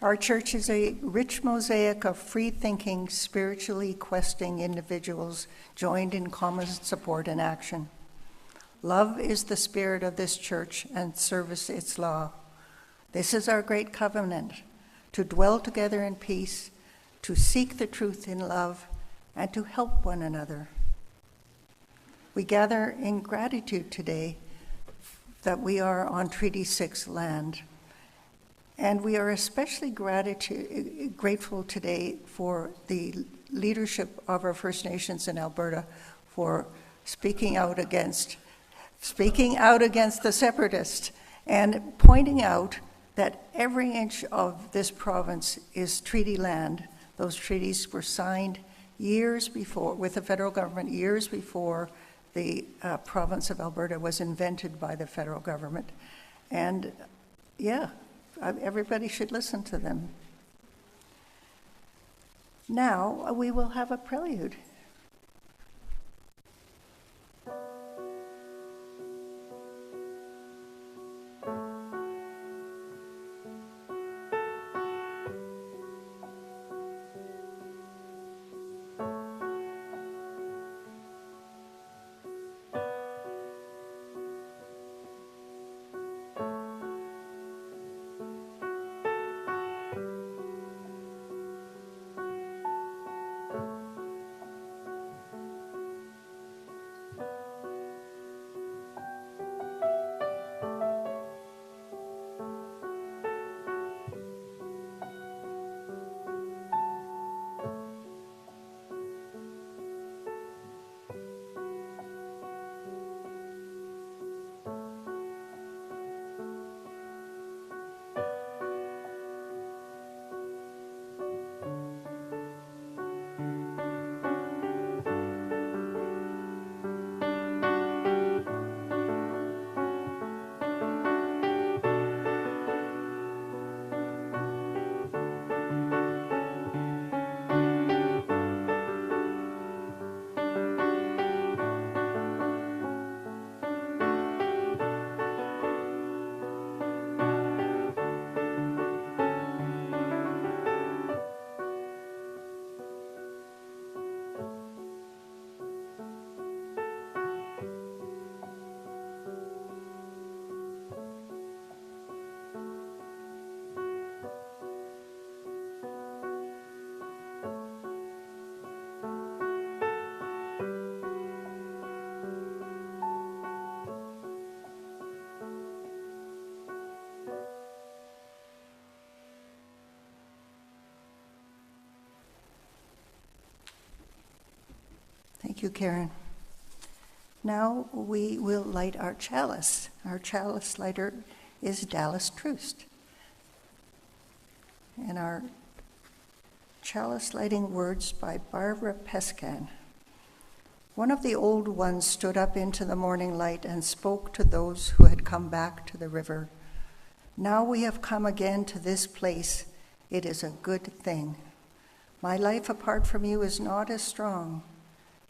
Our church is a rich mosaic of free-thinking, spiritually questing individuals joined in common support and action. Love is the spirit of this church and service its law. This is our great covenant, to dwell together in peace, to seek the truth in love, and to help one another. We gather in gratitude today that we are on Treaty 6 land. And we are especially grateful today for the leadership of our First Nations in Alberta for speaking out against the separatists and pointing out that every inch of this province is treaty land. Those treaties were signed years before, with the federal government, years before the province of Alberta was invented by the federal government. And yeah, everybody should listen to them. Now we will have a prelude. Thank you, Karen. Now we will light our chalice. Our chalice lighter is Dallas Troost. And our chalice lighting words by Barbara Pescan. One of the old ones stood up into the morning light and spoke to those who had come back to the river. Now we have come again to this place. It is a good thing. My life apart from you is not as strong.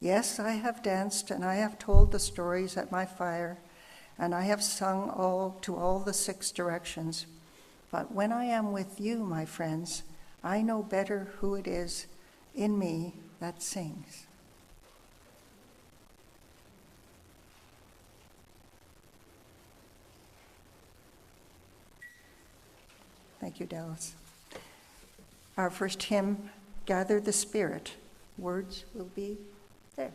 Yes, I have danced and I have told the stories at my fire, and I have sung to all the 6 directions. But when I am with you, my friends, I know better who it is in me that sings. Thank you, Dallas. Our first hymn, Gather the Spirit. Words will be there.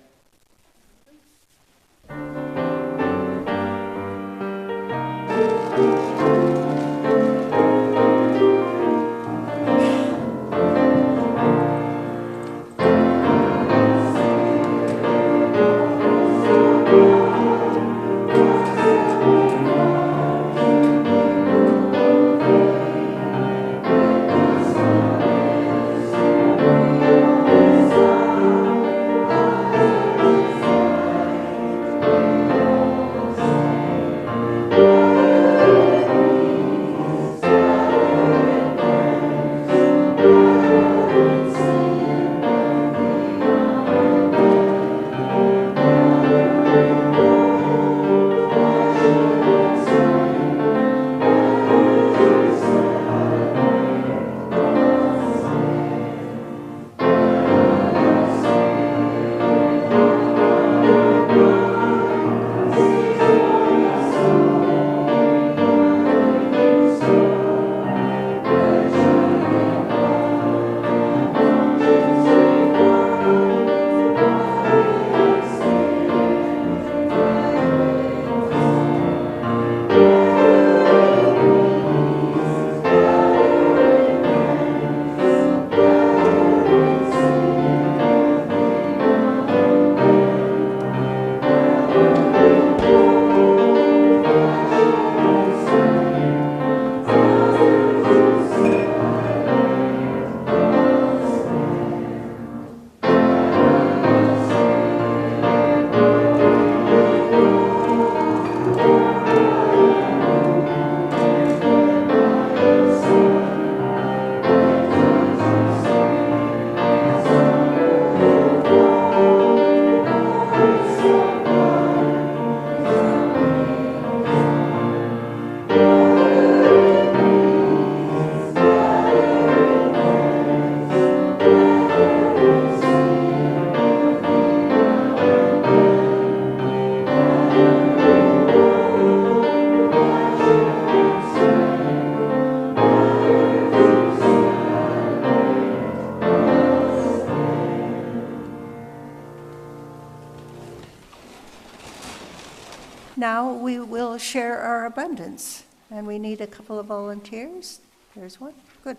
Now we will share our abundance, and we need a couple of volunteers. There's one. Good.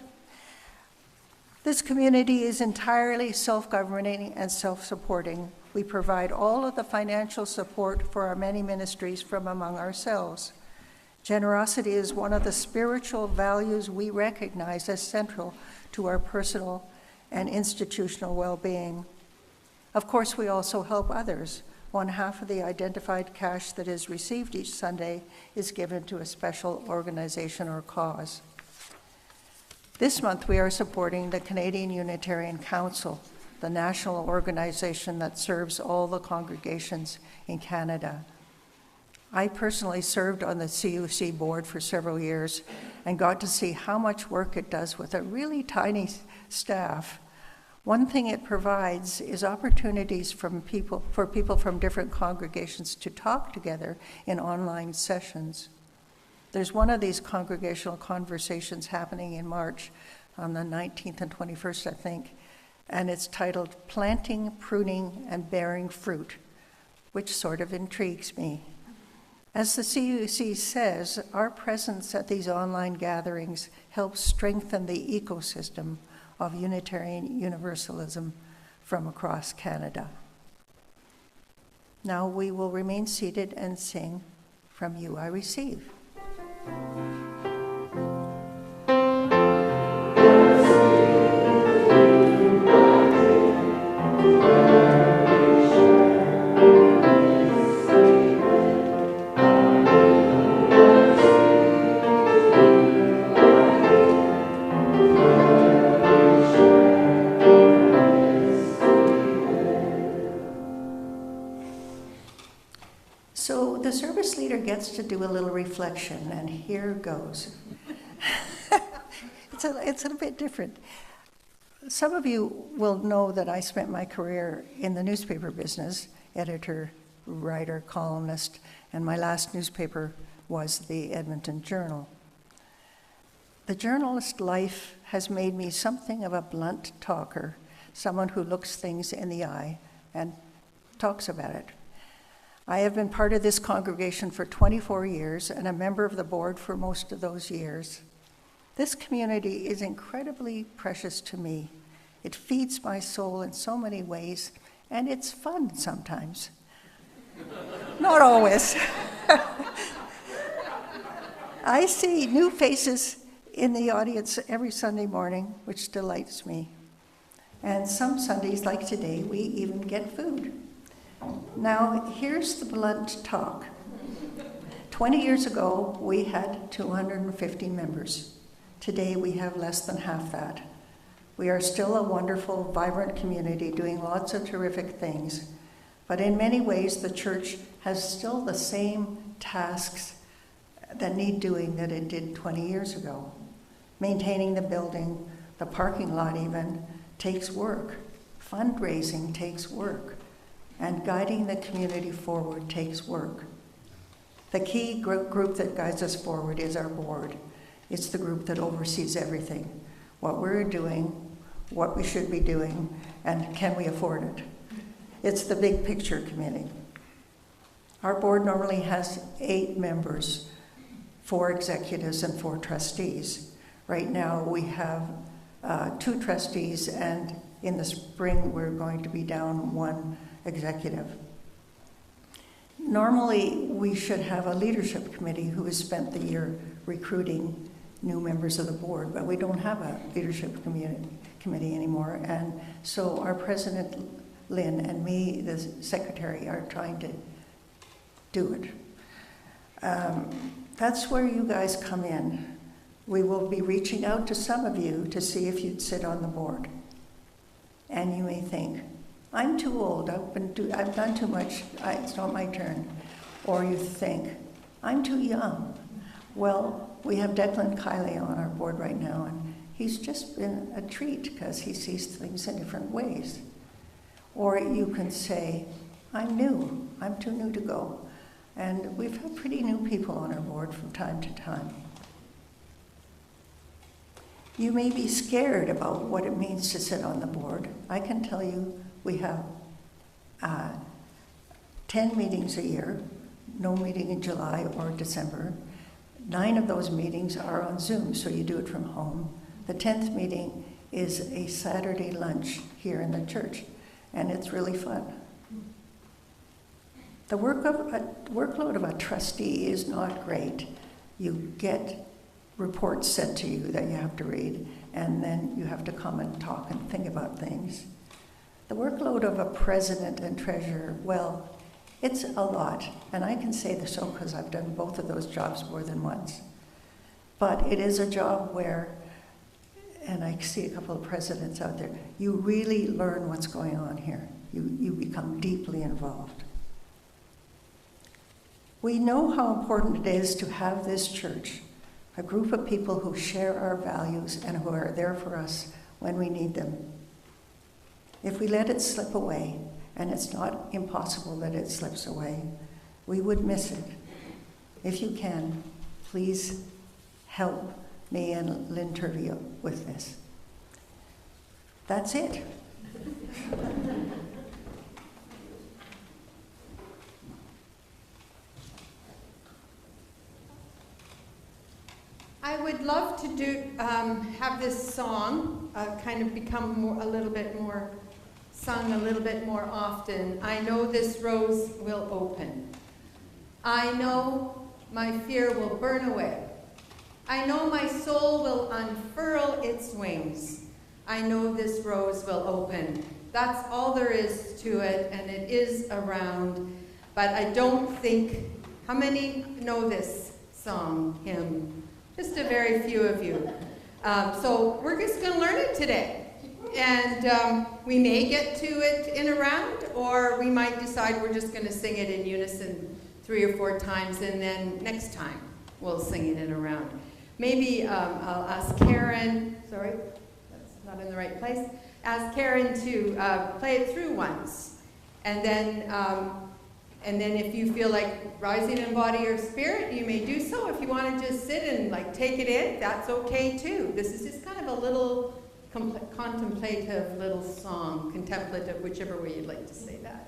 This community is entirely self-governing and self-supporting. We provide all of the financial support for our many ministries from among ourselves. Generosity is one of the spiritual values we recognize as central to our personal and institutional well-being. Of course, we also help others. 1/2 of the identified cash that is received each Sunday is given to a special organization or cause. This month, we are supporting the Canadian Unitarian Council, the national organization that serves all the congregations in Canada. I personally served on the CUC board for several years and got to see how much work it does with a really tiny staff. One thing it provides is opportunities for people from different congregations to talk together in online sessions. There's one of these congregational conversations happening in March on the 19th and 21st, I think, and it's titled Planting, Pruning, and Bearing Fruit, which sort of intrigues me. As the CUC says, our presence at these online gatherings helps strengthen the ecosystem of Unitarian Universalism from across Canada. Now we will remain seated and sing From You I Receive. So the service leader gets to do a little reflection, and here goes. It's a bit different. Some of you will know that I spent my career in the newspaper business, editor, writer, columnist, and my last newspaper was the Edmonton Journal. The journalist life has made me something of a blunt talker, someone who looks things in the eye and talks about it. I have been part of this congregation for 24 years and a member of the board for most of those years. This community is incredibly precious to me. It feeds my soul in so many ways, and it's fun sometimes. Not always. I see new faces in the audience every Sunday morning, which delights me. And some Sundays, like today, we even get food. Now, here's the blunt talk. 20 years ago, we had 250 members. Today, we have less than half that. We are still a wonderful, vibrant community doing lots of terrific things. But in many ways, the church has still the same tasks that need doing that it did 20 years ago. Maintaining the building, the parking lot even, takes work. Fundraising takes work. And guiding the community forward takes work. The key group that guides us forward is our board. It's the group that oversees everything, what we're doing, what we should be doing, and can we afford it? It's the big picture committee. Our board normally has 8 members, 4 executives and 4 trustees. Right now we have 2 trustees, and in the spring we're going to be down 1 executive. Normally, we should have a leadership committee who has spent the year recruiting new members of the board, but we don't have a leadership committee anymore. And so our president, Lynn, and me, the secretary, are trying to do it. That's where you guys come in. We will be reaching out to some of you to see if you'd sit on the board. And you may think, I'm too old, I've done too much, it's not my turn. Or you think, I'm too young. Well, we have Declan Kiley on our board right now, and he's just been a treat because he sees things in different ways. Or you can say, I'm new, I'm too new to go. And we've had pretty new people on our board from time to time. You may be scared about what it means to sit on the board. I can tell you we have 10 meetings a year, no meeting in July or December. 9 of those meetings are on Zoom, so you do it from home. The 10th meeting is a Saturday lunch here in the church, and it's really fun. The workload of a trustee is not great. You get reports sent to you that you have to read, and then you have to come and talk and think about things. The workload of a president and treasurer, well, it's a lot, and I can say this so because I've done both of those jobs more than once. But it is a job where, and I see a couple of presidents out there, you really learn what's going on here. You become deeply involved. We know how important it is to have this church, a group of people who share our values and who are there for us when we need them. If we let it slip away, and it's not impossible that it slips away, we would miss it. If you can, please help me and Lynn Turvey with this. That's it. I would love to have this song kind of become a little bit more sung a little bit more often. I know this rose will open. I know my fear will burn away. I know my soul will unfurl its wings. I know this rose will open. That's all there is to it, and it is around. But I don't think, how many know this song, hymn? Just a very few of you. So we're just going to learn it today. And we may get to it in a round, or we might decide we're just going to sing it in unison 3 or 4 times, and then next time we'll sing it in a round. Maybe I'll ask Karen, sorry, that's not in the right place, ask Karen to play it through once. And then if you feel like rising in body or spirit, you may do so. If you want to just sit and like take it in, that's okay too. This is just kind of a little contemplative little song, contemplative, whichever way you'd like to say that.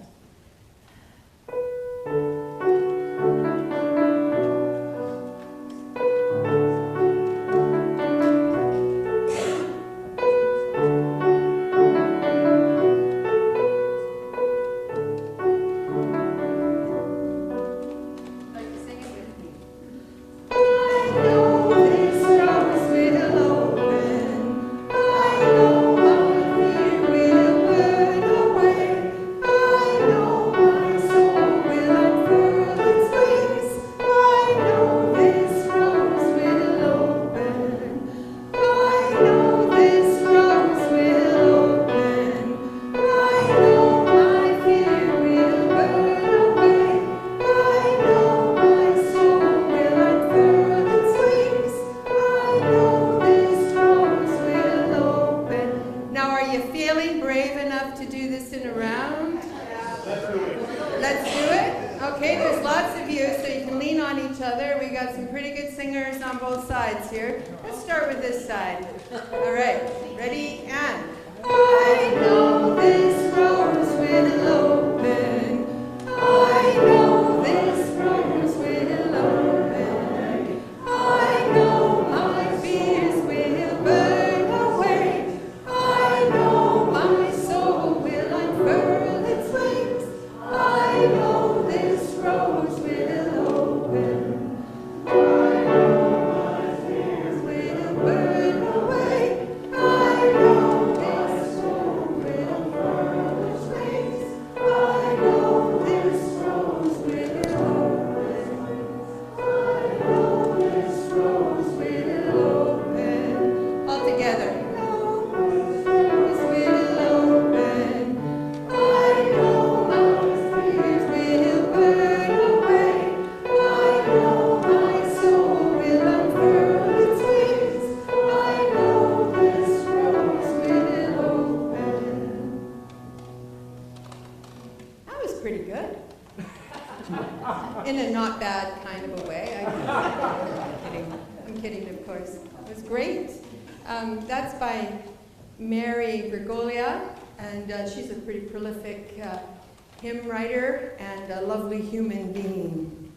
Hymn writer and a lovely human being.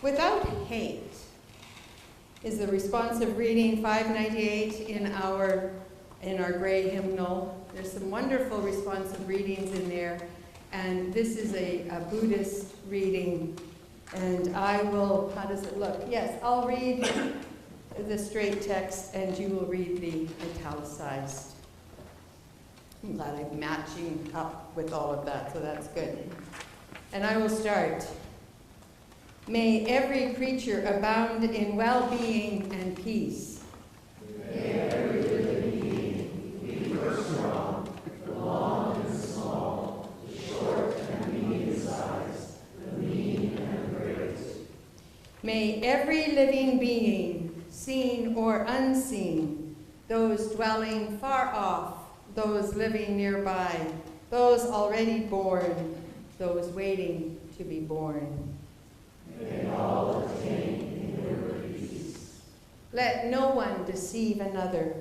Without hate is the responsive reading 598 in our gray hymnal. There's some wonderful responsive readings in there, and this is a Buddhist reading. And I will, how does it look? Yes, I'll read the straight text and you will read the italicized. I'm glad I'm matching up with all of that, so that's good. And I will start. May every creature abound in well-being and peace. May every living being be first strong, the long and the small, the short and medium size, the mean and the great. May every living being, seen or unseen, those dwelling far off, those living nearby, those already born, those waiting to be born. May all attain inward peace. Let no one deceive another.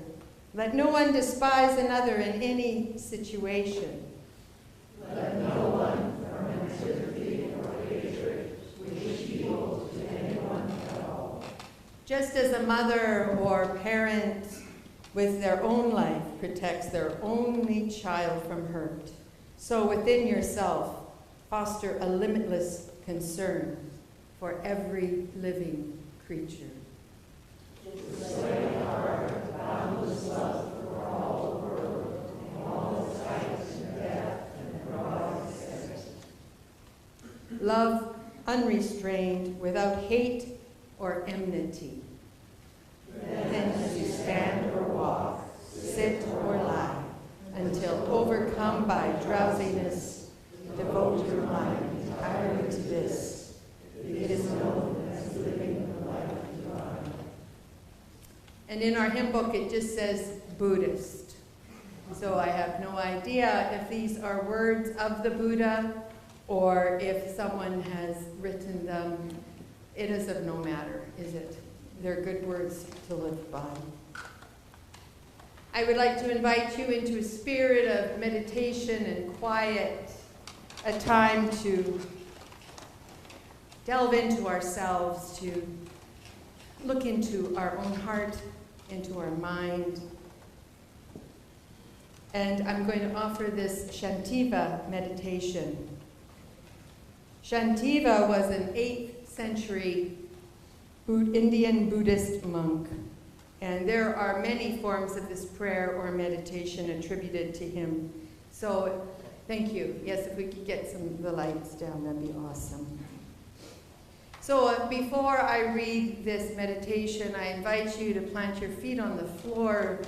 Let no one despise another in any situation. Let no one from antipathy or hatred wish evil to anyone at all. Just as a mother or parent with their own life protects their only child from hurt, so within yourself foster a limitless concern for every living creature. Display heart, boundless love for all the world, in all its height and depth and broad extent. Love unrestrained, without hate or enmity. Then as you stand or walk, Sit or lie, until overcome by drowsiness, devote your mind entirely to this. It is known as living the life divine. And in our hymn book, it just says Buddhist. So I have no idea if these are words of the Buddha or if someone has written them. It is of no matter, is it? They're good words to live by. I would like to invite you into a spirit of meditation and quiet, a time to delve into ourselves, to look into our own heart, into our mind. And I'm going to offer this Shantideva meditation. Shantideva was an 8th century Indian Buddhist monk. And there are many forms of this prayer or meditation attributed to him. So, thank you. Yes, if we could get some of the lights down, that'd be awesome. So, before I read this meditation, I invite you to plant your feet on the floor,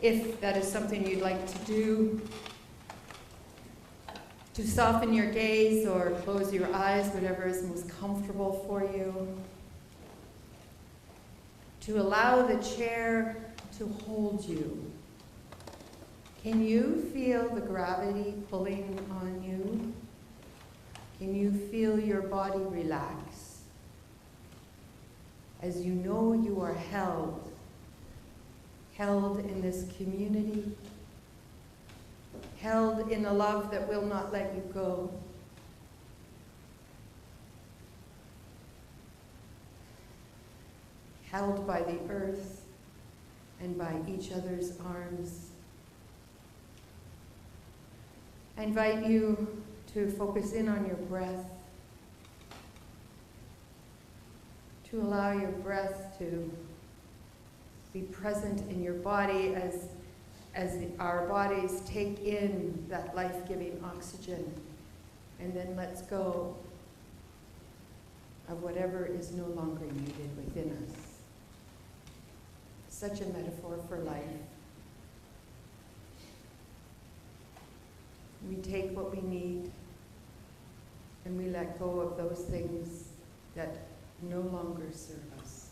if that is something you'd like to do. To soften your gaze or close your eyes, whatever is most comfortable for you. To allow the chair to hold you. Can you feel the gravity pulling on you? Can you feel your body relax? As you know you are held in this community, held in a love that will not let you go. Held by the earth and by each other's arms. I invite you to focus in on your breath, to allow your breath to be present in your body as our bodies take in that life-giving oxygen, and then let's go of whatever is no longer needed within us. Such a metaphor for life. We take what we need and we let go of those things that no longer serve us.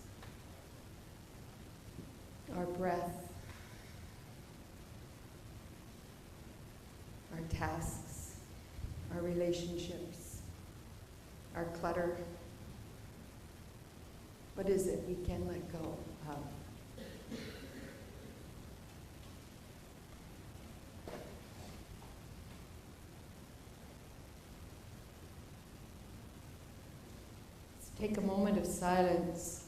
Our breath, our tasks, our relationships, our clutter. What is it we can let go of? take a moment of silence.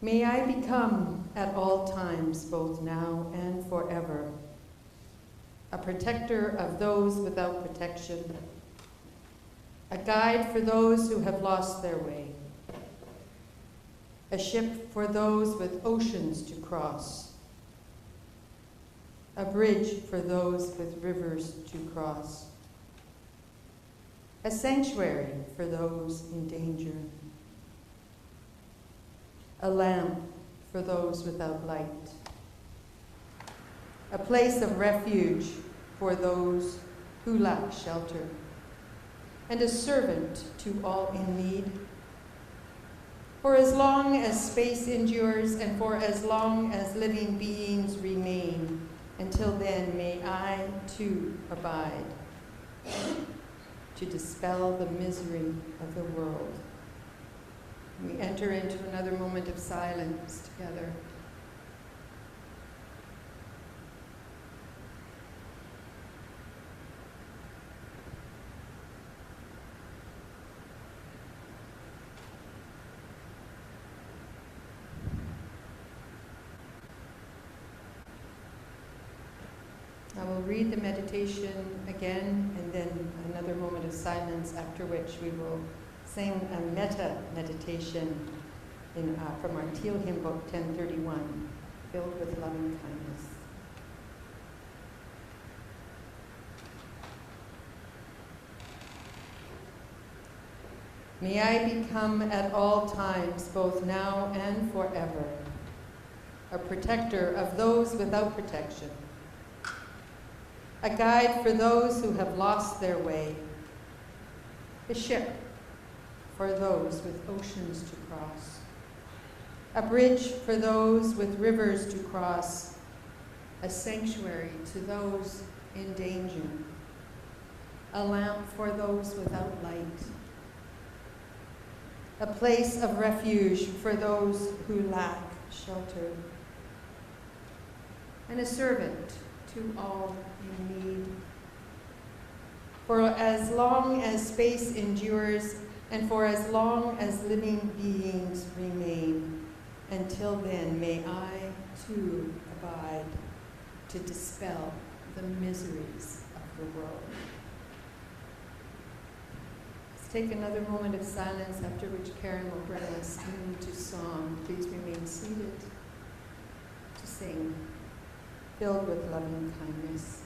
May I become at all times, both now and forever, a protector of those without protection, a guide for those who have lost their way, a ship for those with oceans to cross, a bridge for those with rivers to cross, a sanctuary for those in danger, a lamp for those without light, a place of refuge for those who lack shelter, and a servant to all in need. For as long as space endures and for as long as living beings remain, until then may I too abide to dispel the misery of the world. We enter into another moment of silence together. I will read the meditation again and then another moment of silence, after which we will sing a metta meditation from our Teal Hymn Book 1031, filled with loving kindness. May I become at all times, both now and forever, a protector of those without protection, a guide for those who have lost their way, a ship for those with oceans to cross, a bridge for those with rivers to cross, a sanctuary to those in danger, a lamp for those without light, a place of refuge for those who lack shelter, and a servant to all in need. For as long as space endures, and for as long as living beings remain, until then may I too abide to dispel the miseries of the world. Let's take another moment of silence, after which Karen will bring us into song. Please remain seated to sing, filled with loving kindness.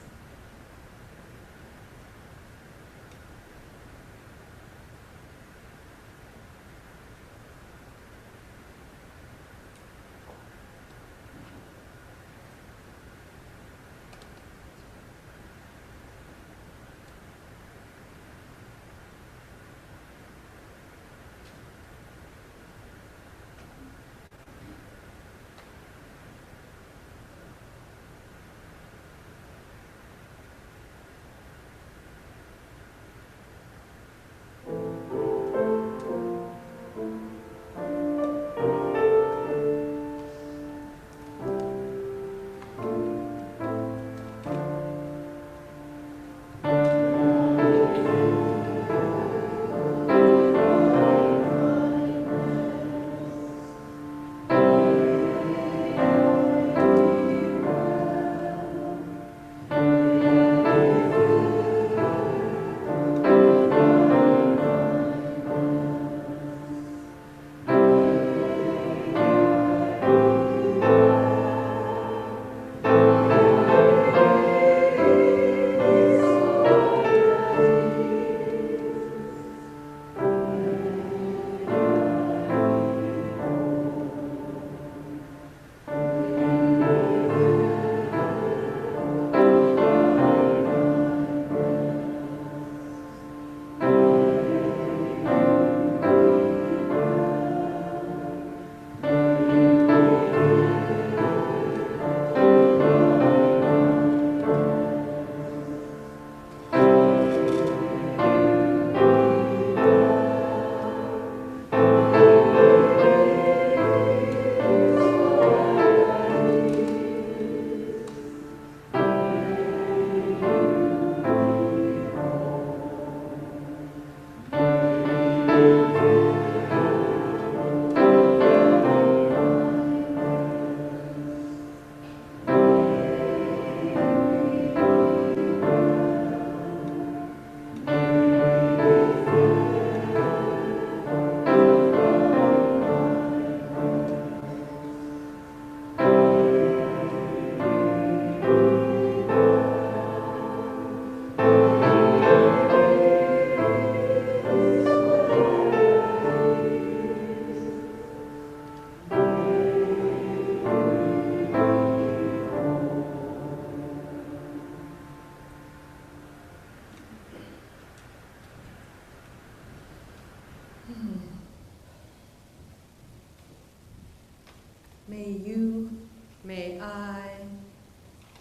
May you, may I,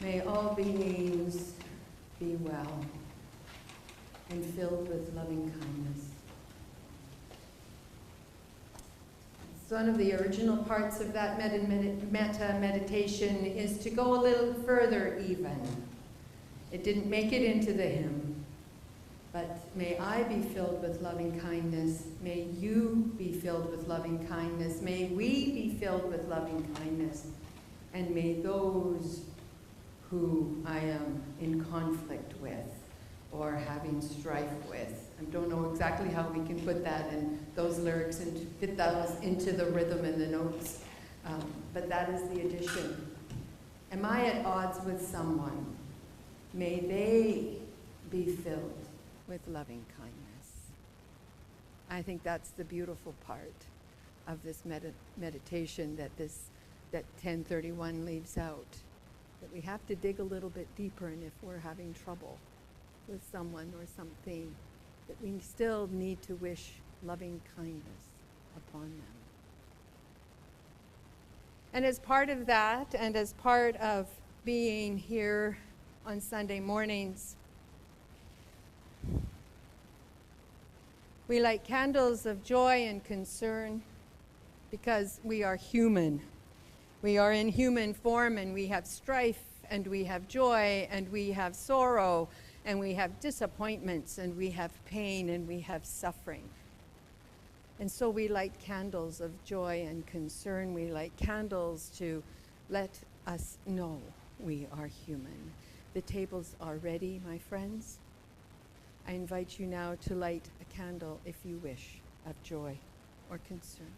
may all beings be well and filled with loving kindness. So one of the original parts of that metta meditation is to go a little further even. It didn't make it into the hymn, but may I be filled with loving kindness. May you be filled with loving kindness. May we be filled with loving kindness. And may those who I am in conflict with or having strife with, I don't know exactly how we can put that in those lyrics and fit those into the rhythm and the notes, but that is the addition. Am I at odds with someone? May they be filled with loving kindness. I think that's the beautiful part of this meditation that 1031 leaves out, that we have to dig a little bit deeper, and if we're having trouble with someone or something, that we still need to wish loving kindness upon them. And as part of that, and as part of being here on Sunday mornings, we light candles of joy and concern because we are human. We are in human form, and we have strife, and we have joy, and we have sorrow, and we have disappointments, and we have pain, and we have suffering. And so we light candles of joy and concern. We light candles to let us know we are human. The tables are ready, my friends. I invite you now to light a candle, if you wish, of joy or concern.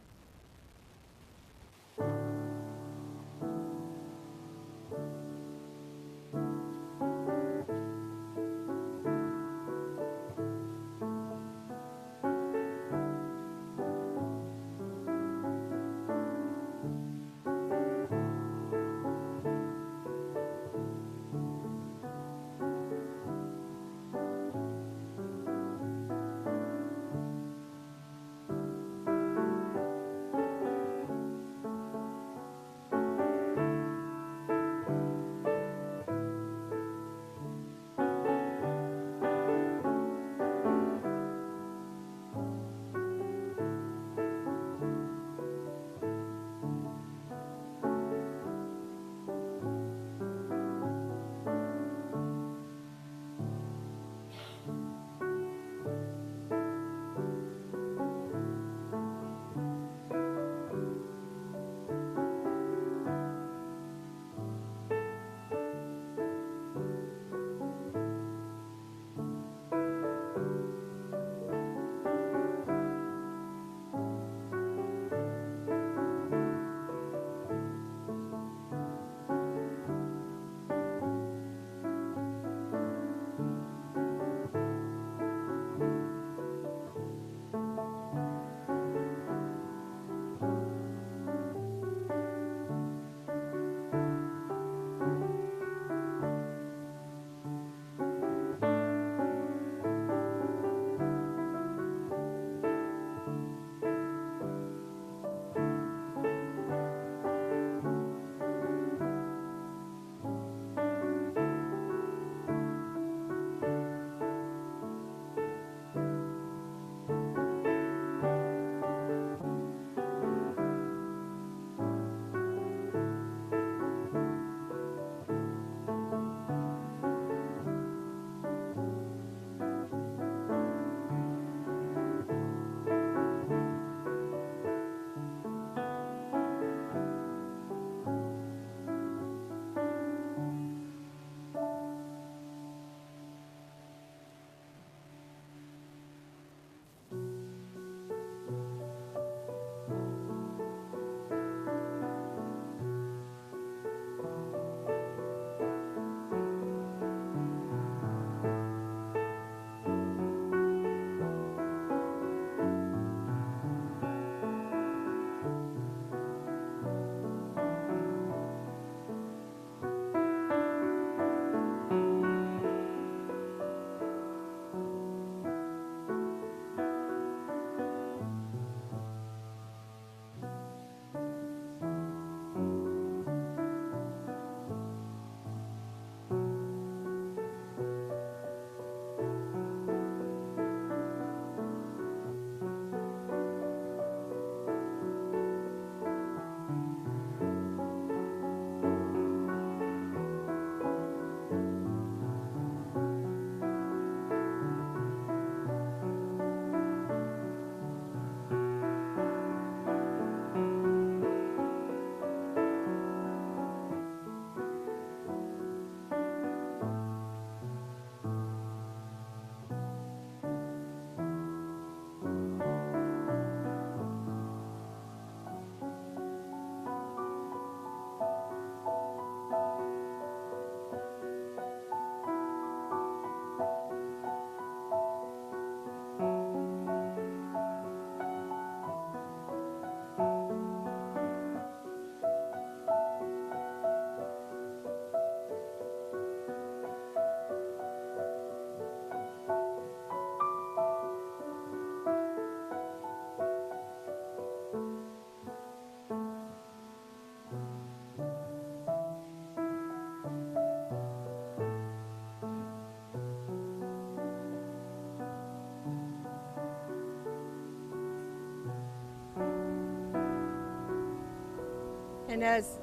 And as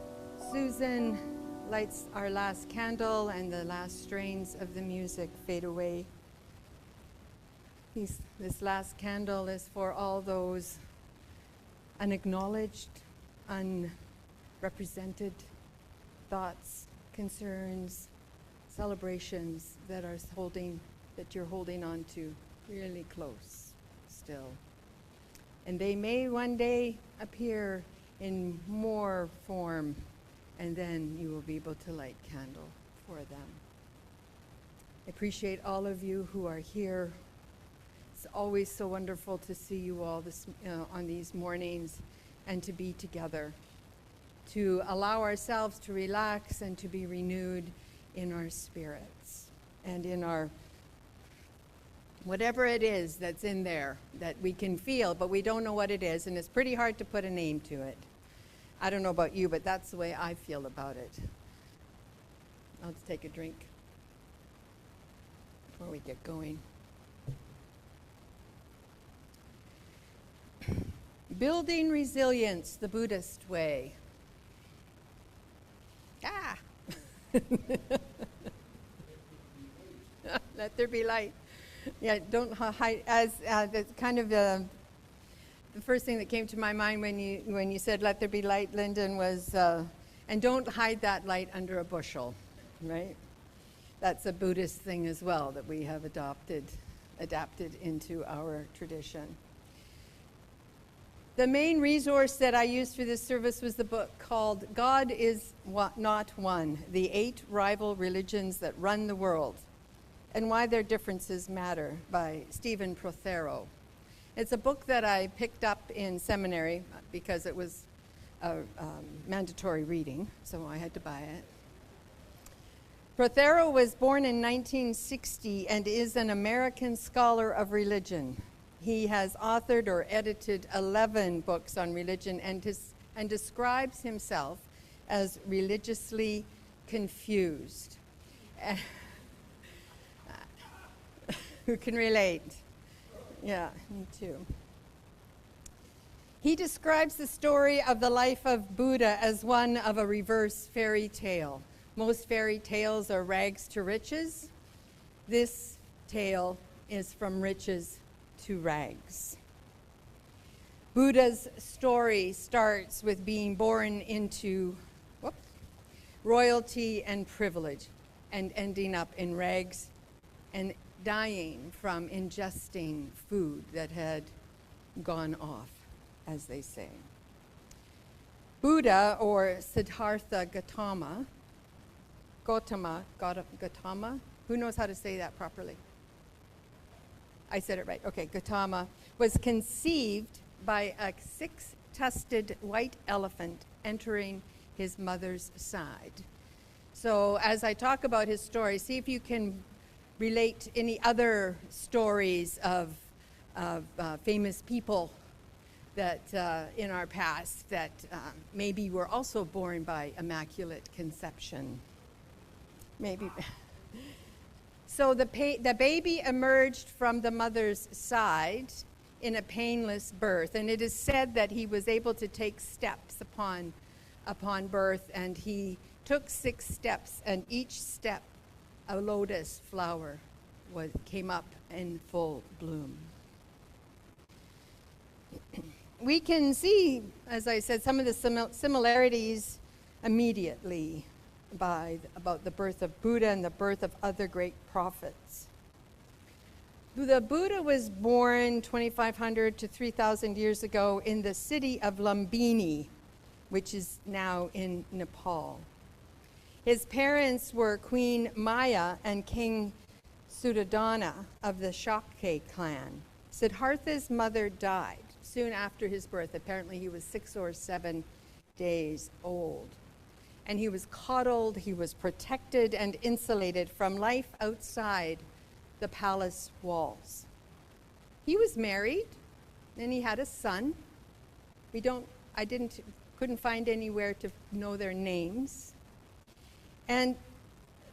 Susan lights our last candle and the last strains of the music fade away, this last candle is for all those unacknowledged, unrepresented thoughts, concerns, celebrations that you're holding on to really close still. And they may one day appear in more form, and then you will be able to light candle for them. I appreciate all of you who are here. It's always so wonderful to see you all on these mornings and to be together, to allow ourselves to relax and to be renewed in our spirits and in our whatever it is that's in there that we can feel, but we don't know what it is, and it's pretty hard to put a name to it. I don't know about you, but that's the way I feel about it. I'll just take a drink before we get going. Building resilience the Buddhist way. Let there be light. Yeah, don't hide. As that's kind of the first thing that came to my mind when you said "Let there be light," Lyndon, was and don't hide that light under a bushel, right? That's a Buddhist thing as well that we have adapted into our tradition. The main resource that I used for this service was the book called "God is Not One: The 8 Rival Religions That Run the World and Why Their Differences Matter" by Stephen Prothero. It's a book that I picked up in seminary because it was a mandatory reading, so I had to buy it. Prothero was born in 1960 and is an American scholar of religion. He has authored or edited 11 books on religion and describes himself as religiously confused. Who can relate? Yeah, me too. He describes the story of the life of Buddha as one of a reverse fairy tale. Most fairy tales are rags to riches. This tale is from riches to rags. Buddha's story starts with being born into royalty and privilege and ending up in rags and dying from ingesting food that had gone off, as they say. Buddha, or Siddhartha Gautama, who knows how to say that properly? I said it right. Okay, Gautama was conceived by a 6-tusted white elephant entering his mother's side. So as I talk about his story, see if you can relate any other stories of famous people that in our past that maybe were also born by immaculate conception. Maybe. So the baby emerged from the mother's side in a painless birth, and it is said that he was able to take steps upon birth, and he took 6 steps, and each step a lotus flower came up in full bloom. We can see, as I said, some of the similarities immediately about the birth of Buddha and the birth of other great prophets. The Buddha was born 2,500 to 3,000 years ago in the city of Lumbini, which is now in Nepal. His parents were Queen Maya and King Suddhodana of the Shakya clan. Siddhartha's mother died soon after his birth. Apparently he was 6 or 7 days old. And he was coddled, he was protected and insulated from life outside the palace walls. He was married, and he had a son. Couldn't find anywhere to know their names. And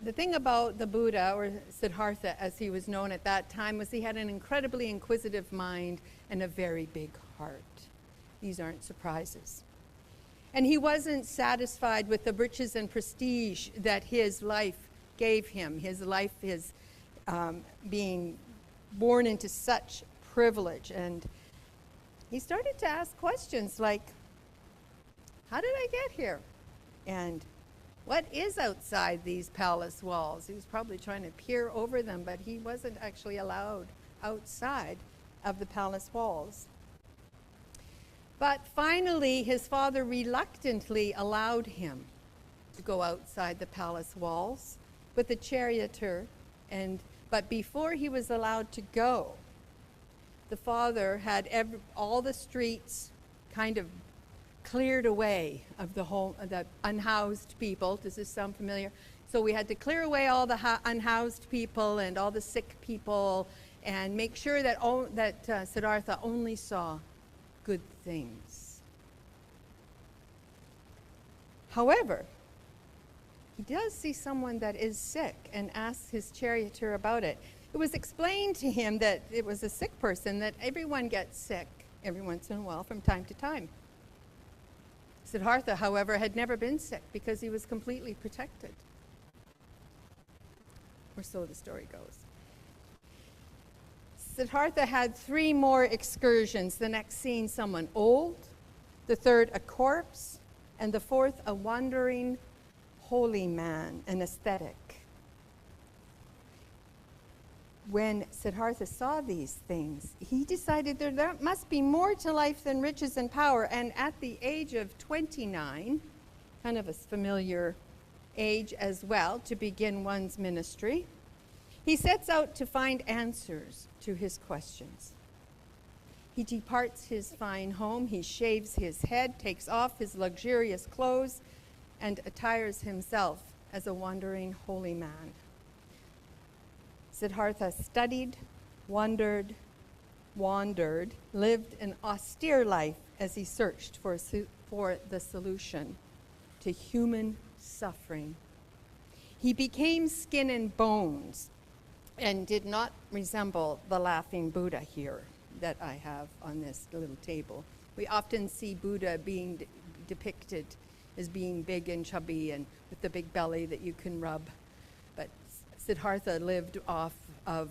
the thing about the Buddha, or Siddhartha as he was known at that time, was he had an incredibly inquisitive mind and a very big heart. These aren't surprises. And he wasn't satisfied with the riches and prestige that his life gave him. His life is being born into such privilege. And he started to ask questions like, how did I get here? And what is outside these palace walls? He was probably trying to peer over them, but he wasn't actually allowed outside of the palace walls. But finally, his father reluctantly allowed him to go outside the palace walls with a charioteer. But before he was allowed to go, the father had all the streets kind of cleared away of the unhoused people. Does this sound familiar? So we had to clear away all the unhoused people and all the sick people and make sure that Siddhartha only saw good things. However, he does see someone that is sick and asks his charioteer about it. It was explained to him that it was a sick person, that everyone gets sick every once in a while from time to time. Siddhartha, however, had never been sick because he was completely protected. Or so the story goes. Siddhartha had 3 more excursions. The next scene, someone old. The third, a corpse. And the fourth, a wandering holy man, an ascetic. When Siddhartha saw these things, he decided there must be more to life than riches and power. And at the age of 29, kind of a familiar age as well to begin one's ministry, he sets out to find answers to his questions. He departs his fine home, he shaves his head, takes off his luxurious clothes, and attires himself as a wandering holy man. Siddhartha studied, wandered, lived an austere life as he searched for the solution to human suffering. He became skin and bones and did not resemble the laughing Buddha here that I have on this little table. We often see Buddha being depicted as being big and chubby and with the big belly that you can rub. But Siddhartha lived off of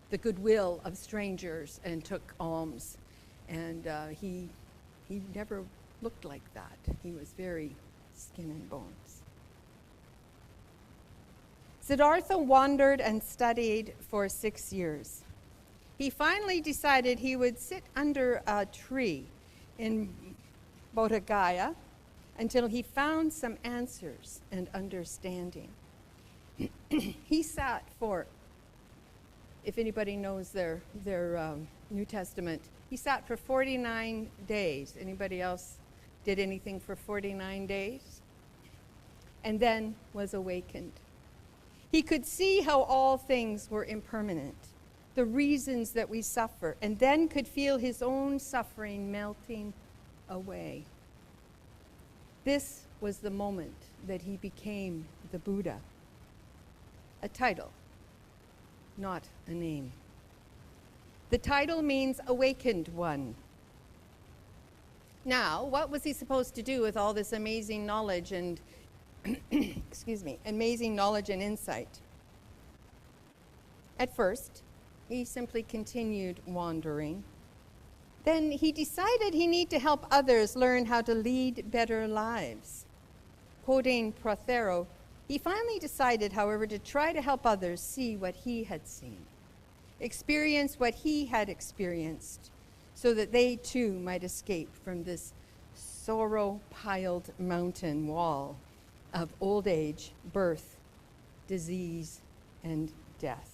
the goodwill of strangers and took alms. And he never looked like that. He was very skin and bones. Siddhartha wandered and studied for 6 years. He finally decided he would sit under a tree in Bodh Gaya until he found some answers and understanding. He sat for, if anybody knows their New Testament, he sat for 49 days. Anybody else did anything for 49 days? And then was awakened. He could see how all things were impermanent, the reasons that we suffer, and then could feel his own suffering melting away. This was the moment that he became the Buddha. A title, not a name. The title means awakened one. Now, what was he supposed to do with all this amazing knowledge and amazing knowledge and insight? At first, he simply continued wandering. Then he decided he needed to help others learn how to lead better lives. Quoting Prothero, he finally decided, however, to try to help others see what he had seen, experience what he had experienced, so that they too might escape from this sorrow-piled mountain wall of old age, birth, disease, and death.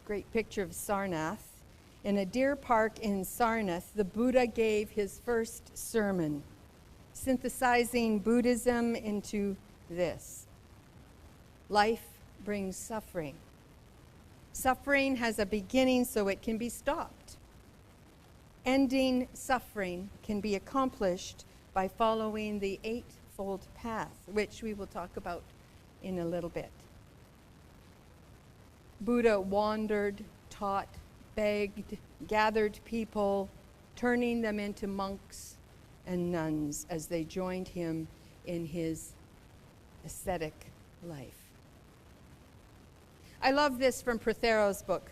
Great picture of Sarnath. In a deer park in Sarnath, the Buddha gave his first sermon, synthesizing Buddhism into this: life brings suffering. Suffering has a beginning, so it can be stopped. Ending suffering can be accomplished by following the Eightfold Path, which we will talk about in a little bit. Buddha wandered, taught, begged, gathered people, turning them into monks and nuns as they joined him in his ascetic life. I love this from Prothero's book.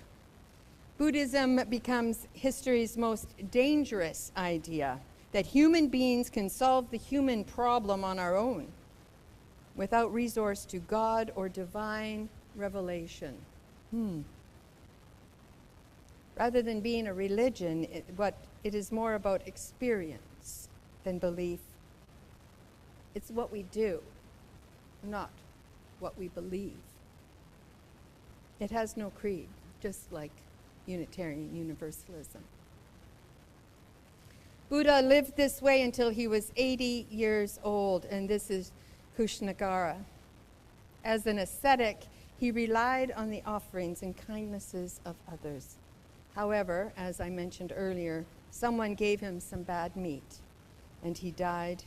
Buddhism becomes history's most dangerous idea, that human beings can solve the human problem on our own without resource to God or divine revelation. Rather than being a religion, it is more about experience than belief. It's what we do, not what we believe. It has no creed, just like Unitarian Universalism. Buddha lived this way until he was 80 years old, and this is Kushnagara. As an ascetic, he relied on the offerings and kindnesses of others. However, as I mentioned earlier, someone gave him some bad meat, and he died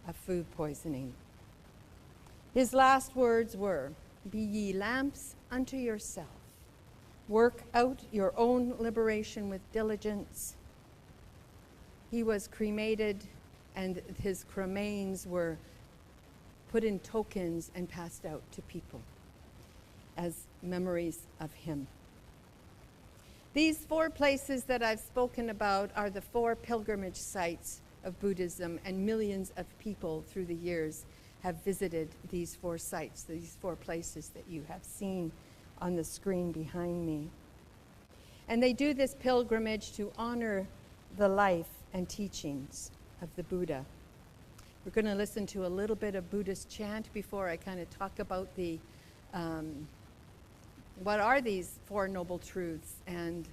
of food poisoning. His last words were, "Be ye lamps unto yourself. Work out your own liberation with diligence." He was cremated, and his cremains were put in tokens and passed out to people as memories of him. These 4 places that I've spoken about are the 4 pilgrimage sites of Buddhism, and millions of people through the years have visited these 4 sites, these 4 places that you have seen on the screen behind me. And they do this pilgrimage to honor the life and teachings of the Buddha. We're going to listen to a little bit of Buddhist chant before I kind of talk about the what are these 4 noble truths, and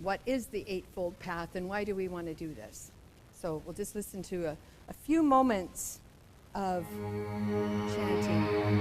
what is the Eightfold Path, and why do we want to do this? So we'll just listen to a few moments of chanting.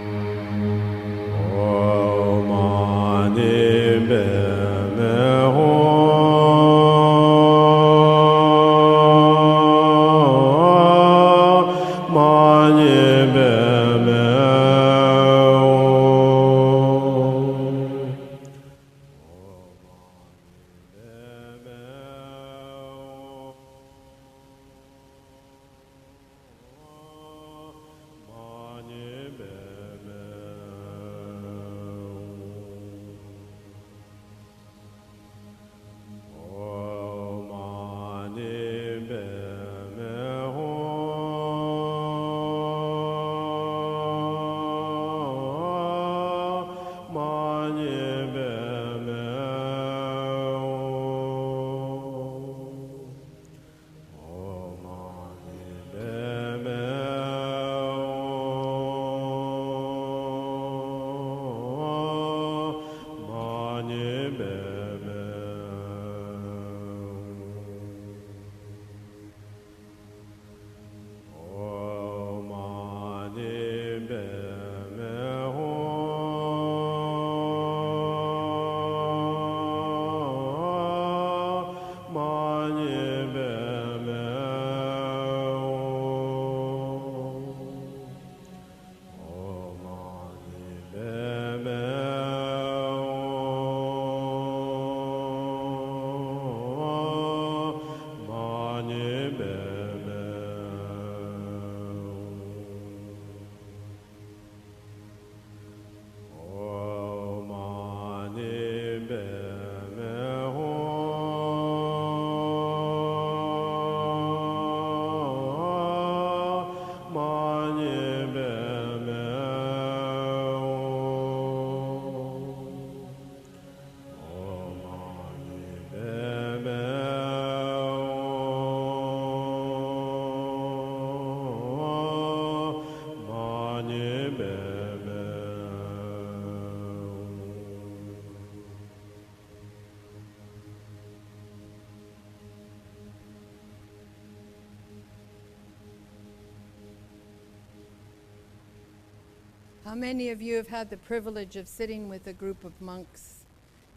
How many of you have had the privilege of sitting with a group of monks,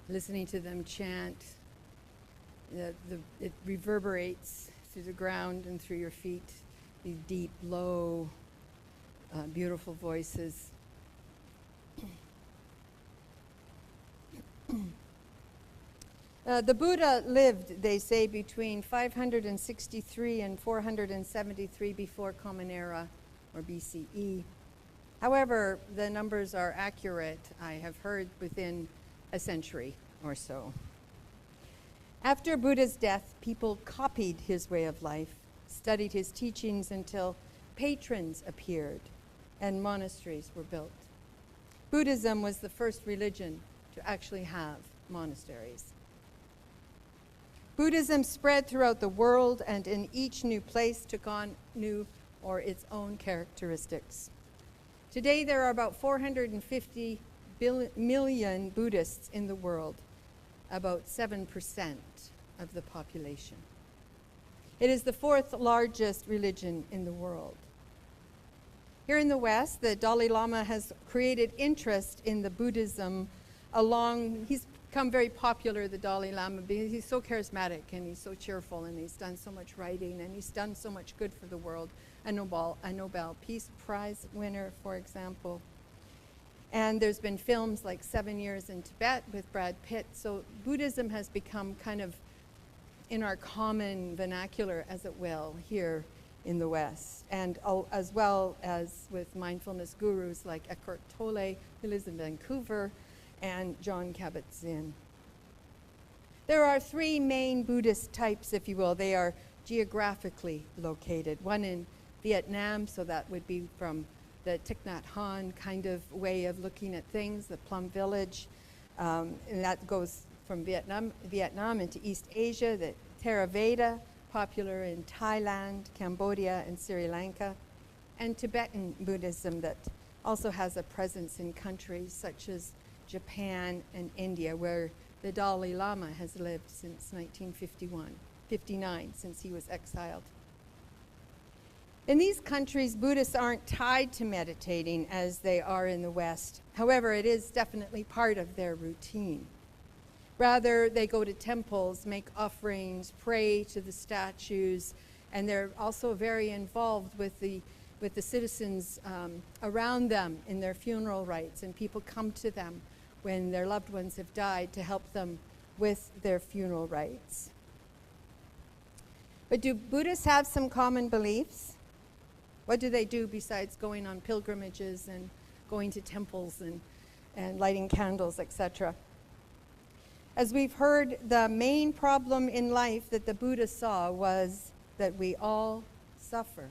listening to them chant? It reverberates through the ground and through your feet, these deep, low, beautiful voices. The Buddha lived, they say, between 563 and 473 before Common Era, or BCE. However, the numbers are accurate, I have heard, within a century or so. After Buddha's death, people copied his way of life, studied his teachings until patrons appeared and monasteries were built. Buddhism was the first religion to actually have monasteries. Buddhism spread throughout the world, and in each new place took on new or its own characteristics. Today there are about 450 million Buddhists in the world, about 7% of the population. It is the fourth largest religion in the world. Here in the West, the Dalai Lama has created interest in the Buddhism he's become very popular, the Dalai Lama, because he's so charismatic and he's so cheerful and he's done so much writing and he's done so much good for the world. A Nobel Peace Prize winner, for example. And there's been films like 7 Years in Tibet with Brad Pitt. So Buddhism has become kind of in our common vernacular, as it will, here in the West. And as well as with mindfulness gurus like Eckhart Tolle, who lives in Vancouver, and John Kabat-Zinn. There are three main Buddhist types, if you will. They are geographically located. One in Vietnam, so that would be from the Thich Nhat Hanh kind of way of looking at things, the Plum Village, and that goes from Vietnam into East Asia, the Theravada, popular in Thailand, Cambodia, and Sri Lanka, and Tibetan Buddhism that also has a presence in countries such as Japan and India, where the Dalai Lama has lived since 1959, since he was exiled. In these countries, Buddhists aren't tied to meditating as they are in the West. However, it is definitely part of their routine. Rather, they go to temples, make offerings, pray to the statues, and they're also very involved with the citizens around them in their funeral rites, and people come to them when their loved ones have died to help them with their funeral rites. But do Buddhists have some common beliefs? What do they do besides going on pilgrimages and going to temples and lighting candles, etc.? As we've heard, the main problem in life that the Buddha saw was that we all suffer.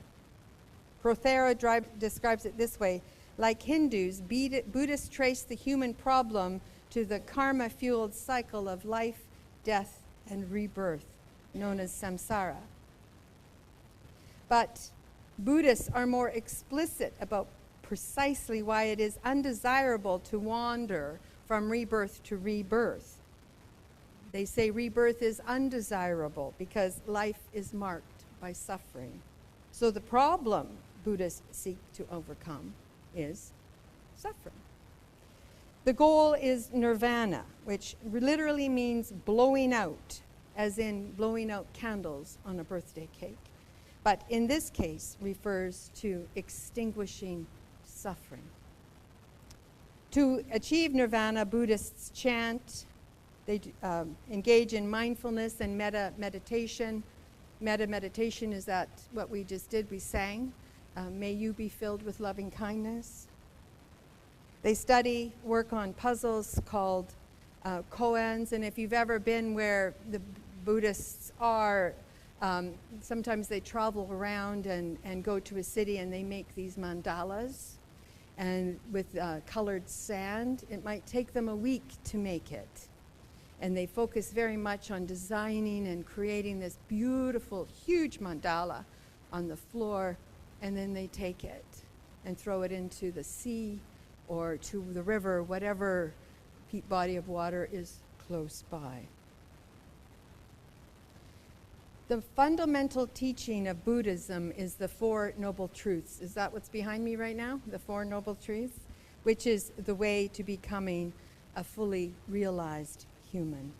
Prothera describes it this way: like Hindus, Buddhists trace the human problem to the karma-fueled cycle of life, death, and rebirth, known as samsara. But Buddhists are more explicit about precisely why it is undesirable to wander from rebirth to rebirth. They say rebirth is undesirable because life is marked by suffering. So the problem Buddhists seek to overcome is suffering. The goal is nirvana, which literally means blowing out, as in blowing out candles on a birthday cake. But in this case refers to extinguishing suffering. To achieve nirvana, Buddhists chant, they engage in mindfulness and meditation. Meditation is that what we just did, we sang. May you be filled with loving kindness. They study, work on puzzles called koans, and if you've ever been where the Buddhists are, sometimes they travel around and go to a city and they make these mandalas, and with colored sand. It might take them a week to make it. And they focus very much on designing and creating this beautiful, huge mandala on the floor, and then they take it and throw it into the sea or to the river, whatever body of water is close by. The fundamental teaching of Buddhism is the Four Noble Truths. Is that what's behind me right now? The Four Noble Truths? Which is the way to becoming a fully realized human.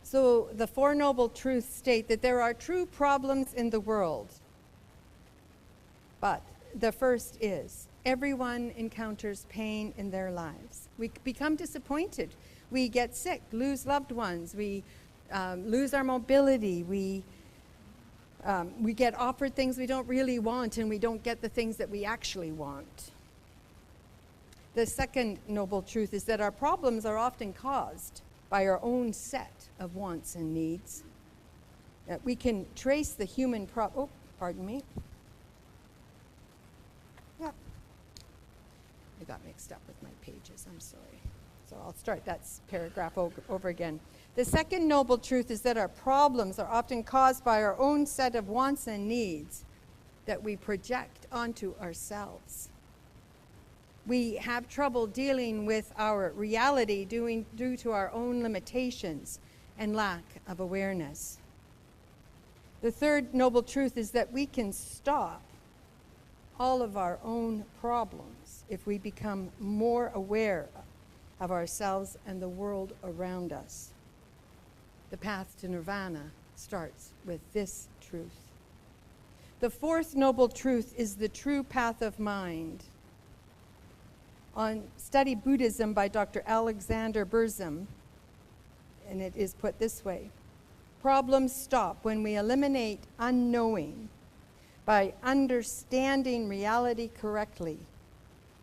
So the Four Noble Truths state that there are true problems in the world. But the first is, everyone encounters pain in their lives. We become disappointed We get sick, lose loved ones, we lose our mobility, we get offered things we don't really want, and we don't get the things that we actually want. The second noble truth is that our problems are often caused by our own set of wants and needs. That we can trace the human pardon me. Yeah. I got mixed up with my pages, I'm sorry. So I'll start that paragraph over again. The second noble truth is that our problems are often caused by our own set of wants and needs that we project onto ourselves. We have trouble dealing with our reality due to our own limitations and lack of awareness. The third noble truth is that we can stop all of our own problems if we become more aware of ourselves and the world around us. The path to nirvana starts with this truth. The fourth noble truth is the true path of mind. On Study Buddhism by Dr. Alexander Burzum, and it is put this way: problems stop when we eliminate unknowing by understanding reality correctly.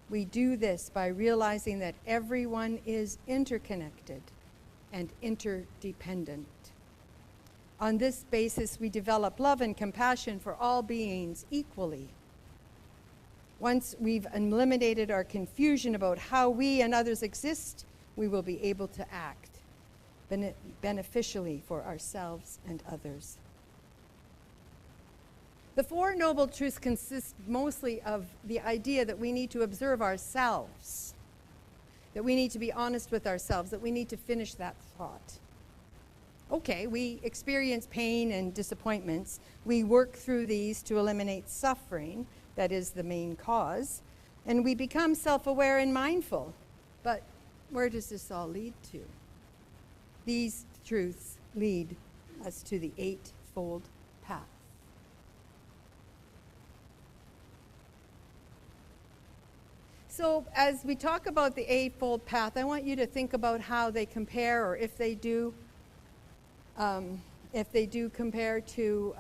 We do this by realizing that everyone is interconnected and interdependent. On this basis, we develop love and compassion for all beings equally. Once we've eliminated our confusion about how we and others exist, we will be able to act beneficially for ourselves and others. The Four Noble Truths consist mostly of the idea that we need to observe ourselves, that we need to be honest with ourselves, that we need to finish that thought. Okay, we experience pain and disappointments. We work through these to eliminate suffering. That is the main cause. And we become self-aware and mindful. But where does this all lead to? These truths lead us to the Eightfold Path. So as we talk about the Eightfold Path, I want you to think about how they compare, or if they do compare to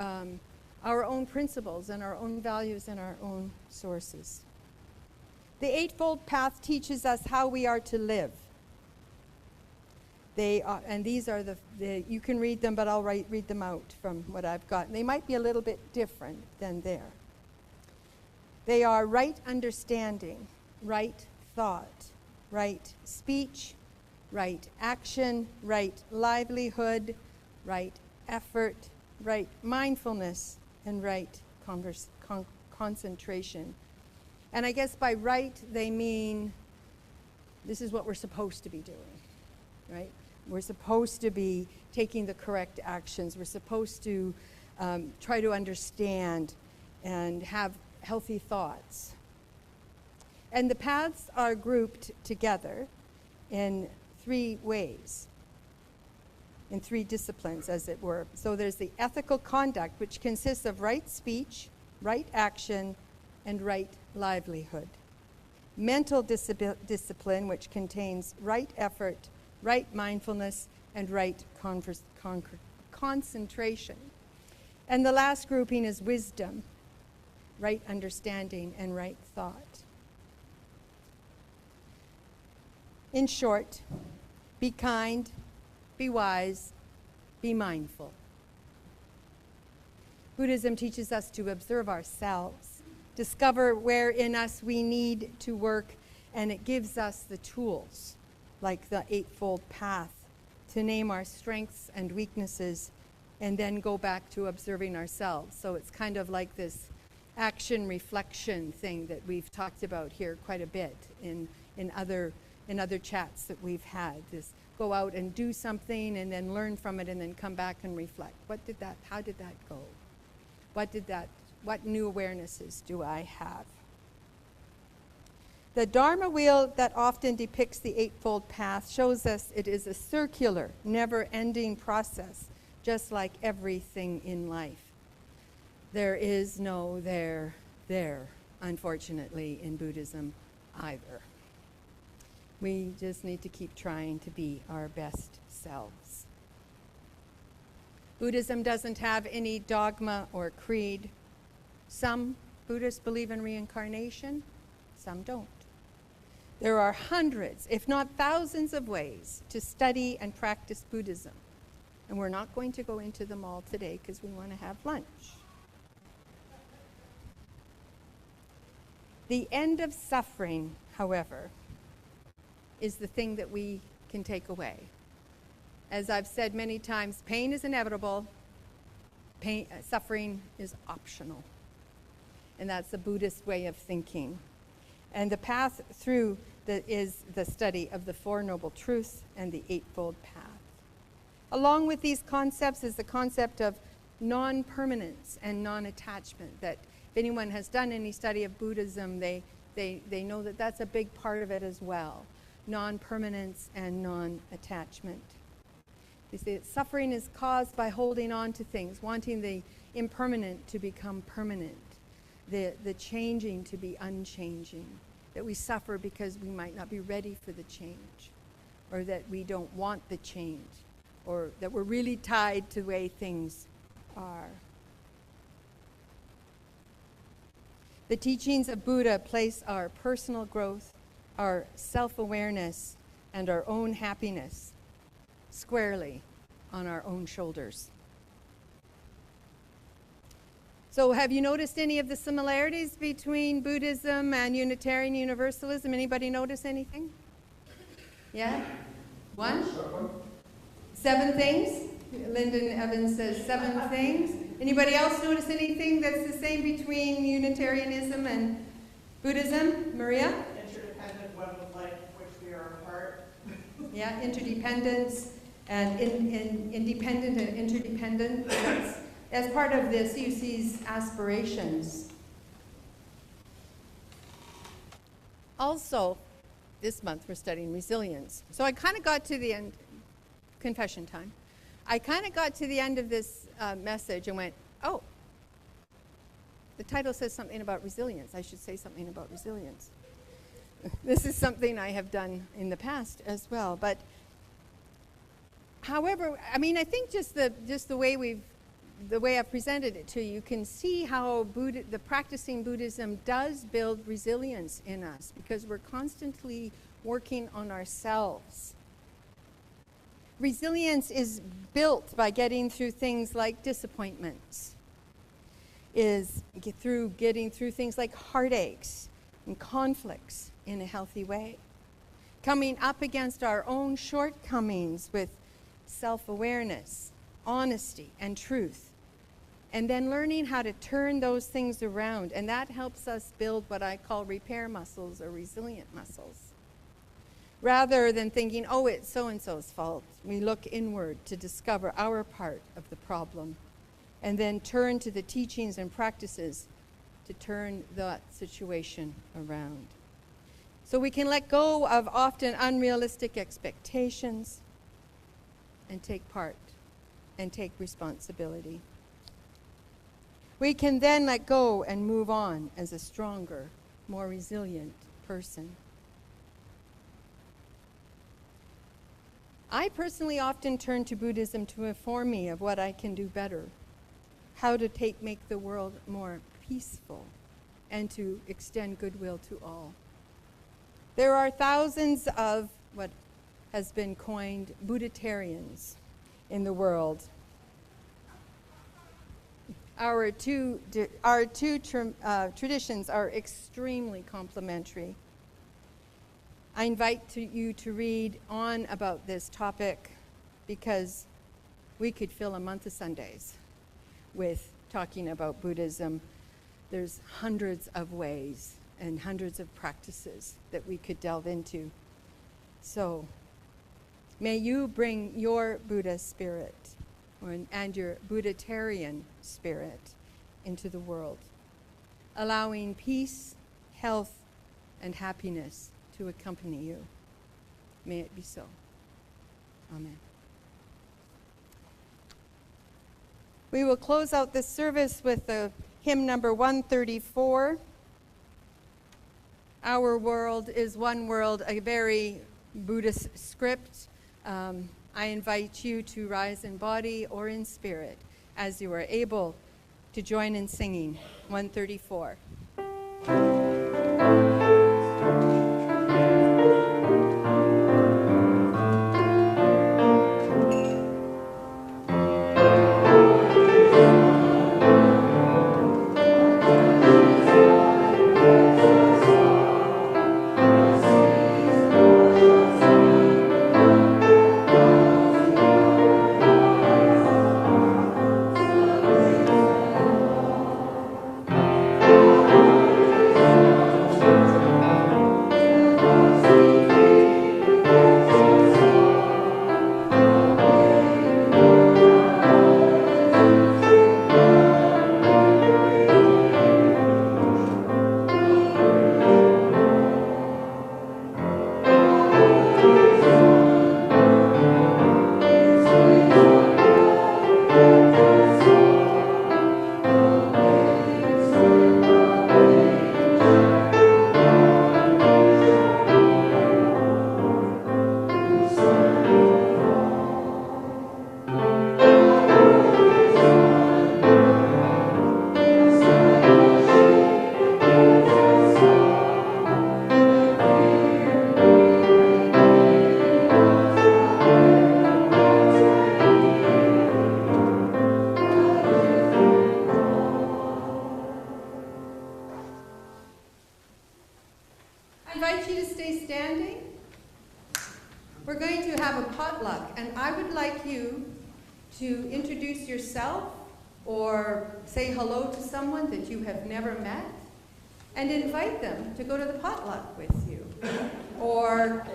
our own principles and our own values and our own sources. The Eightfold Path teaches us how we are to live. They are, and these are you can read them, but I'll read them out from what I've got. They might be a little bit different than there. They are right understanding, right thought, right speech, right action, right livelihood, right effort, right mindfulness, and right concentration. And I guess by right, they mean this is what we're supposed to be doing, right? We're supposed to be taking the correct actions. We're supposed to try to understand and have healthy thoughts. And the paths are grouped together in three ways, in three disciplines, as it were. So there's the ethical conduct, which consists of right speech, right action, and right livelihood. Mental discipline, which contains right effort, right mindfulness, and right concentration. And the last grouping is wisdom, right understanding, and right thought. In short, be kind, be wise, be mindful. Buddhism teaches us to observe ourselves, discover where in us we need to work, and it gives us the tools, like the Eightfold Path, to name our strengths and weaknesses, and then go back to observing ourselves. So it's kind of like this action reflection thing that we've talked about here quite a bit in other chats that we've had. This go out and do something and then learn from it and then come back and reflect. How did that go? What new awarenesses do I have? The Dharma wheel that often depicts the Eightfold Path shows us it is a circular, never-ending process, just like everything in life. There is no there, unfortunately, in Buddhism either. We just need to keep trying to be our best selves. Buddhism doesn't have any dogma or creed. Some Buddhists believe in reincarnation, some don't. There are hundreds, if not thousands, of ways to study and practice Buddhism. And we're not going to go into them all today because we want to have lunch. The end of suffering, however, is the thing that we can take away. As I've said many times, pain is inevitable. Suffering is optional. And that's the Buddhist way of thinking. And the path through is the study of the Four Noble Truths and the Eightfold Path. Along with these concepts is the concept of non-permanence and non-attachment, that if anyone has done any study of Buddhism, they know that that's a big part of it as well. Non-permanence and non-attachment. They say that suffering is caused by holding on to things, wanting the impermanent to become permanent, the changing to be unchanging, that we suffer because we might not be ready for the change, or that we don't want the change, or that we're really tied to the way things are. The teachings of Buddha place our personal growth, our self-awareness, and our own happiness squarely on our own shoulders. So have you noticed any of the similarities between Buddhism and Unitarian Universalism? Anybody notice anything? Yeah? One? 7 things? Lyndon Evans says 7 things. Anybody else notice anything that's the same between Unitarianism and Buddhism? Maria? Interdependent, one with like which we are apart. Yeah, interdependence and independent and interdependent. That's, as part of the CUC's aspirations. Also, this month we're studying resilience. So I kind of got to the end, confession time. I kind of got to the end of this message and went, oh, the title says something about resilience. I should say something about resilience. This is something I have done in the past as well. But however, I mean, I think just the way I've presented it to you, you can see how the practicing Buddhism does build resilience in us, because we're constantly working on ourselves. Resilience is built by getting through things like disappointments, through getting through things like heartaches and conflicts in a healthy way. Coming up against our own shortcomings with self-awareness, honesty, and truth. And then learning how to turn those things around. And that helps us build what I call repair muscles or resilient muscles. Rather than thinking, oh, it's so-and-so's fault, we look inward to discover our part of the problem, and then turn to the teachings and practices to turn that situation around. So we can let go of often unrealistic expectations and take part and take responsibility. We can then let go and move on as a stronger, more resilient person. I personally often turn to Buddhism to inform me of what I can do better, how to make the world more peaceful, and to extend goodwill to all. There are thousands of what has been coined Buddhitarians in the world. Our two traditions are extremely complementary. I invite you to read on about this topic, because we could fill a month of Sundays with talking about Buddhism. There's hundreds of ways and hundreds of practices that we could delve into. So may you bring your Buddha spirit and your Buddhitarian spirit into the world, allowing peace, health, and happiness to accompany you. May it be so. Amen. We will close out this service with the hymn number 134. Our world is one world, a very Buddhist script. I invite you to rise in body or in spirit as you are able to join in singing 134. To introduce yourself or say hello to someone that you have never met and invite them to go to the potluck with you, or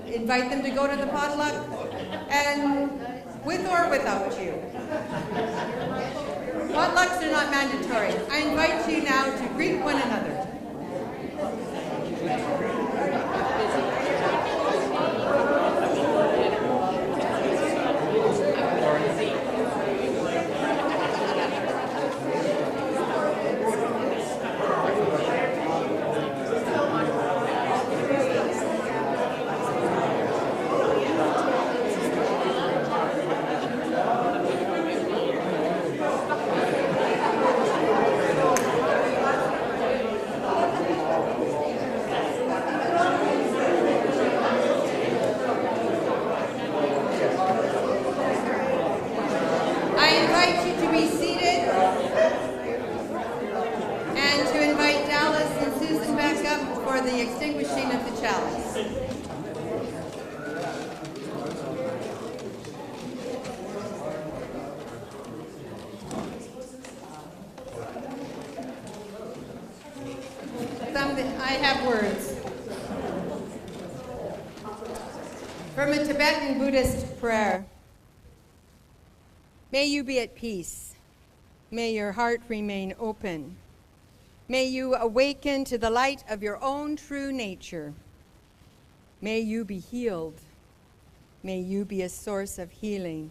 invite them to go to the potluck and with or without you. Potlucks are not mandatory. I invite you now to greet one another. The extinguishing of the chalice. I have words. From a Tibetan Buddhist prayer. May you be at peace. May your heart remain open. May you awaken to the light of your own true nature. May you be healed. May you be a source of healing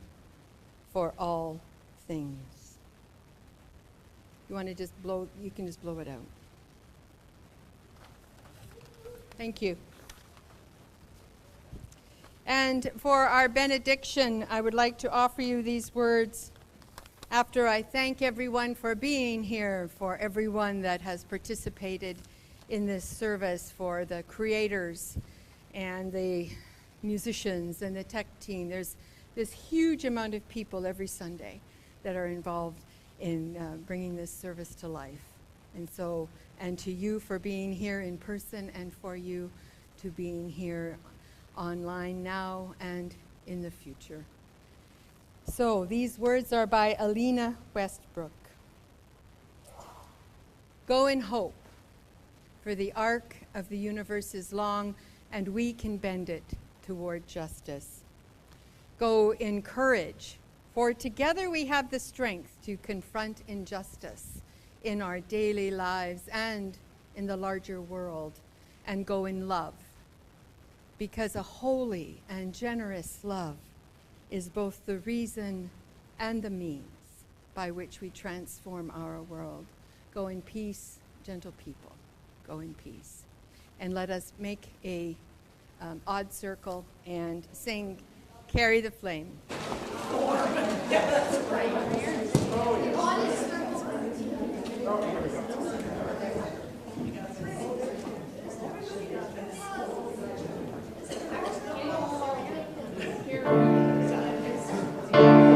for all things. You want to just blow, you can just blow it out. Thank you. And for our benediction, I would like to offer you these words after I thank everyone for being here, for everyone that has participated in this service, for the creators and the musicians and the tech team. There's this huge amount of people every Sunday that are involved in bringing this service to life. And so, and to you for being here in person, and for you to being here online now and in the future. So these words are by Alina Westbrook. Go in hope, for the arc of the universe is long, and we can bend it toward justice. Go in courage, for together we have the strength to confront injustice in our daily lives and in the larger world. And go in love, because a holy and generous love is both the reason and the means by which we transform our world. Go in peace, gentle people. Go in peace. And let us make a odd circle and sing Carry the Flame. Here we go.